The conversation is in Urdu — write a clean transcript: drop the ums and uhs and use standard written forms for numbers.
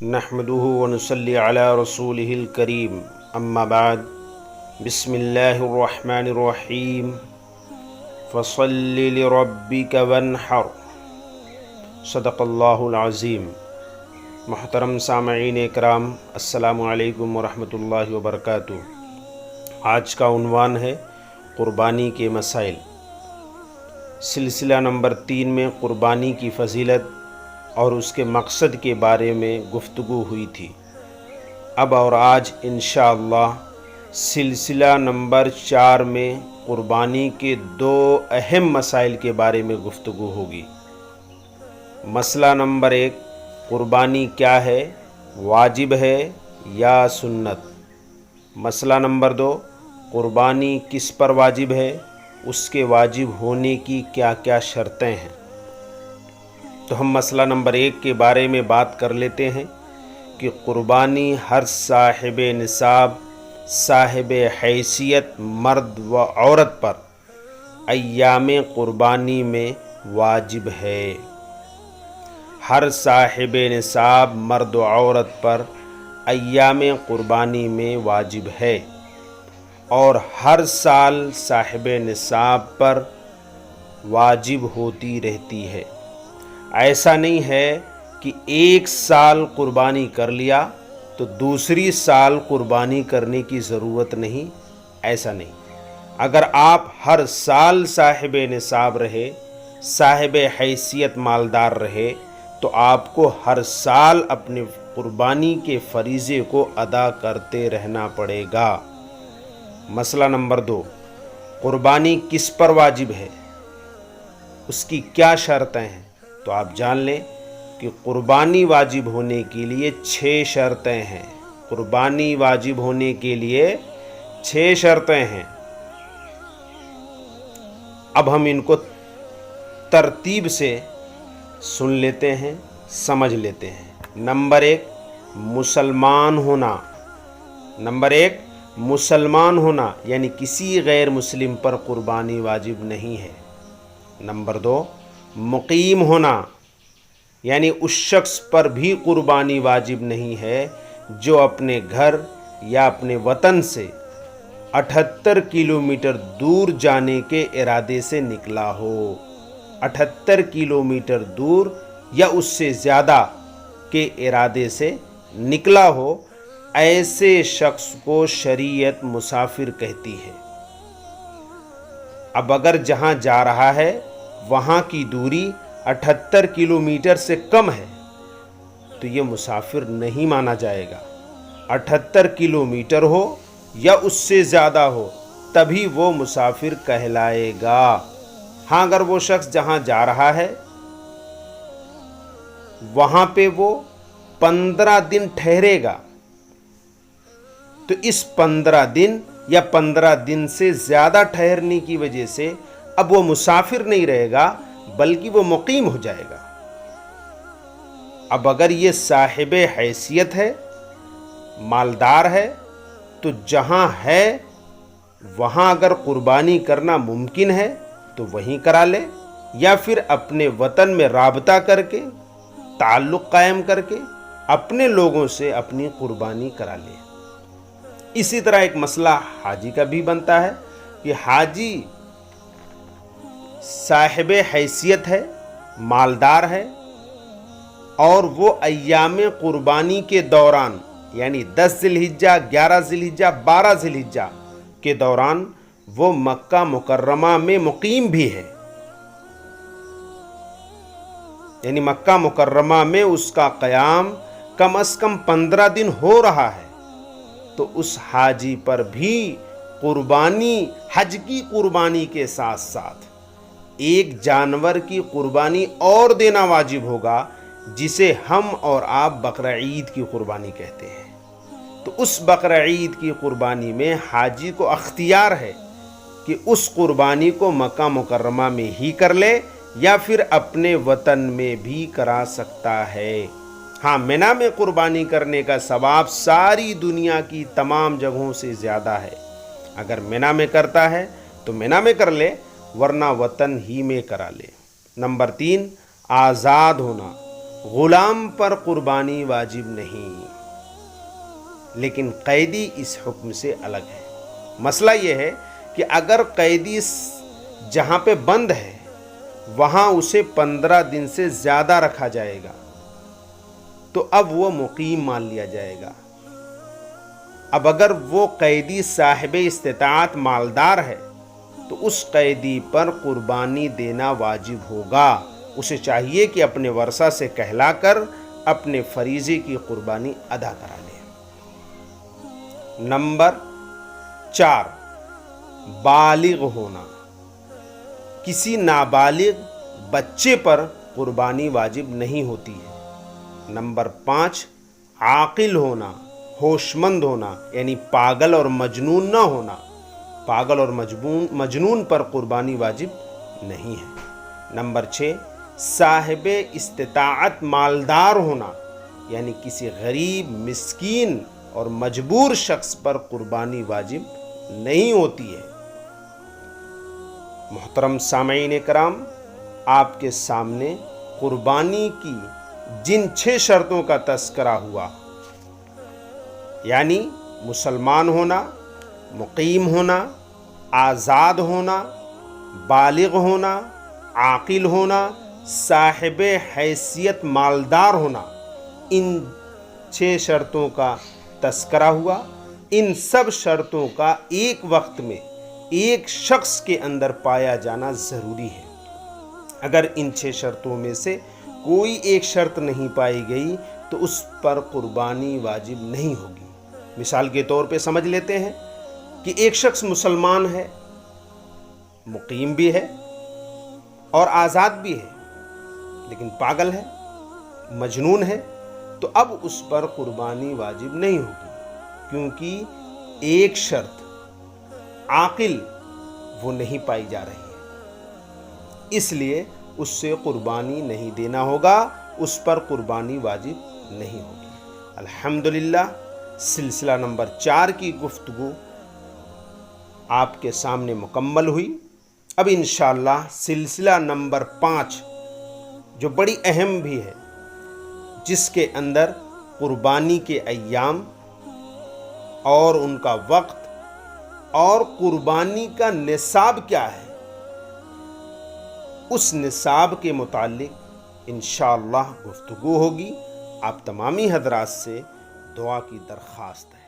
نحمده ونصلي على رسوله الكريم اما بعد بسم الله الرحمن الرحيم فصل لربك وانحر صدق اللہ العظیم۔ محترم سامعین اکرام، السلام علیکم ورحمۃ اللہ وبرکاتہ۔ آج کا عنوان ہے قربانی کے مسائل۔ سلسلہ نمبر 3 میں قربانی کی فضیلت اور اس کے مقصد کے بارے میں گفتگو ہوئی تھی۔ اب اور آج انشاءاللہ سلسلہ نمبر 4 میں قربانی کے 2 اہم مسائل کے بارے میں گفتگو ہوگی۔ مسئلہ نمبر 1، قربانی کیا ہے، واجب ہے یا سنت؟ مسئلہ نمبر 2، قربانی کس پر واجب ہے، اس کے واجب ہونے کی کیا کیا شرطیں ہیں؟ تو ہم مسئلہ نمبر 1 کے بارے میں بات کر لیتے ہیں کہ قربانی ہر صاحب نصاب، صاحب حیثیت مرد و عورت پر ایام قربانی میں واجب ہے۔ ہر صاحب نصاب مرد و عورت پر ایام قربانی میں واجب ہے، اور ہر سال صاحب نصاب پر واجب ہوتی رہتی ہے۔ ایسا نہیں ہے کہ ایک سال قربانی کر لیا تو دوسری سال قربانی کرنے کی ضرورت نہیں، ایسا نہیں۔ اگر آپ ہر سال صاحب نصاب رہے، صاحب حیثیت مالدار رہے، تو آپ کو ہر سال اپنے قربانی کے فریضے کو ادا کرتے رہنا پڑے گا۔ مسئلہ نمبر 2، قربانی کس پر واجب ہے، اس کی کیا شرطیں ہیں؟ تو آپ جان لیں کہ قربانی واجب ہونے کے لیے 6 شرطیں ہیں۔ قربانی واجب ہونے کے لیے 6 شرطیں ہیں۔ اب ہم ان کو ترتیب سے سن لیتے ہیں، سمجھ لیتے ہیں۔ نمبر 1، مسلمان ہونا۔ نمبر 1، مسلمان ہونا، یعنی کسی غیر مسلم پر قربانی واجب نہیں ہے۔ نمبر 2، مقیم ہونا، یعنی اس شخص پر بھی قربانی واجب نہیں ہے جو اپنے گھر یا اپنے وطن سے 78 کلومیٹر دور جانے کے ارادے سے نکلا ہو۔ 78 کلومیٹر دور یا اس سے زیادہ کے ارادے سے نکلا ہو، ایسے شخص کو شریعت مسافر کہتی ہے۔ اب اگر جہاں جا رہا ہے وہاں کی دوری 78 کلومیٹر سے کم ہے تو یہ مسافر نہیں مانا جائے گا۔ 78 کلومیٹر ہو یا اس سے زیادہ ہو تبھی وہ مسافر کہلائے گا۔ ہاں، اگر وہ شخص جہاں جا رہا ہے وہاں پہ وہ 15 دن ٹھہرے گا تو اس 15 دن یا 15 دن سے زیادہ ٹھہرنے کی وجہ سے اب وہ مسافر نہیں رہے گا بلکہ وہ مقیم ہو جائے گا۔ اب اگر یہ صاحب حیثیت ہے، مالدار ہے، تو جہاں ہے وہاں اگر قربانی کرنا ممکن ہے تو وہیں کرا لے، یا پھر اپنے وطن میں رابطہ کر کے، تعلق قائم کر کے اپنے لوگوں سے اپنی قربانی کرا لے۔ اسی طرح ایک مسئلہ حاجی کا بھی بنتا ہے کہ حاجی صاحب حیثیت ہے، مالدار ہے، اور وہ ایام قربانی کے دوران، یعنی 10 ذی الحجہ، 11 ذی الحجہ، 12 ذی الحجہ کے دوران وہ مکہ مکرمہ میں مقیم بھی ہے، یعنی مکہ مکرمہ میں اس کا قیام کم از کم 15 دن ہو رہا ہے، تو اس حاجی پر بھی قربانی، حج کی قربانی کے ساتھ ساتھ ایک جانور کی قربانی اور دینا واجب ہوگا، جسے ہم اور آپ بقرہ عید کی قربانی کہتے ہیں۔ تو اس بقرہ عید کی قربانی میں حاجی کو اختیار ہے کہ اس قربانی کو مکہ مکرمہ میں ہی کر لے یا پھر اپنے وطن میں بھی کرا سکتا ہے۔ ہاں، منی میں قربانی کرنے کا ثواب ساری دنیا کی تمام جگہوں سے زیادہ ہے۔ اگر منی میں کرتا ہے تو منی میں کر لے، ورنہ وطن ہی میں کرا لے۔ نمبر 3، آزاد ہونا، غلام پر قربانی واجب نہیں، لیکن قیدی اس حکم سے الگ ہے۔ مسئلہ یہ ہے کہ اگر قیدی جہاں پہ بند ہے وہاں اسے 15 دن سے زیادہ رکھا جائے گا تو اب وہ مقیم مان لیا جائے گا۔ اب اگر وہ قیدی صاحب استطاعت مالدار ہے تو اس قیدی پر قربانی دینا واجب ہوگا۔ اسے چاہیے کہ اپنے ورثہ سے کہلا کر اپنے فریضے کی قربانی ادا کرا لے۔ نمبر 4، بالغ ہونا۔ کسی نابالغ بچے پر قربانی واجب نہیں ہوتی ہے۔ نمبر 5، عاقل ہونا، ہوش مند ہونا، یعنی پاگل اور مجنون نہ ہونا۔ پاگل اور مجنون پر قربانی واجب نہیں ہے۔ نمبر 6، صاحب استطاعت مالدار ہونا، یعنی کسی غریب، مسکین اور مجبور شخص پر قربانی واجب نہیں ہوتی ہے۔ محترم سامعین کرام، آپ کے سامنے قربانی کی جن 6 شرطوں کا تذکرہ ہوا، یعنی مسلمان ہونا، مقیم ہونا، آزاد ہونا، بالغ ہونا، عاقل ہونا، صاحب حیثیت مالدار ہونا، ان 6 شرطوں کا تذکرہ ہوا۔ ان سب شرطوں کا ایک وقت میں ایک شخص کے اندر پایا جانا ضروری ہے۔ اگر ان 6 شرطوں میں سے کوئی ایک شرط نہیں پائی گئی تو اس پر قربانی واجب نہیں ہوگی۔ مثال کے طور پہ سمجھ لیتے ہیں کہ ایک شخص مسلمان ہے، مقیم بھی ہے اور آزاد بھی ہے، لیکن پاگل ہے، مجنون ہے، تو اب اس پر قربانی واجب نہیں ہوگی، کیونکہ ایک شرط عاقل وہ نہیں پائی جا رہی ہے، اس لیے اس سے قربانی نہیں دینا ہوگا، اس پر قربانی واجب نہیں ہوگی۔ الحمدللہ، سلسلہ نمبر 4 کی گفتگو آپ کے سامنے مکمل ہوئی۔ اب انشاءاللہ سلسلہ نمبر 5 جو بڑی اہم بھی ہے، جس کے اندر قربانی کے ایام اور ان کا وقت اور قربانی کا نصاب کیا ہے، اس نصاب کے متعلق انشاءاللہ گفتگو ہوگی۔ آپ تمامی حضرات سے دعا کی درخواست ہے۔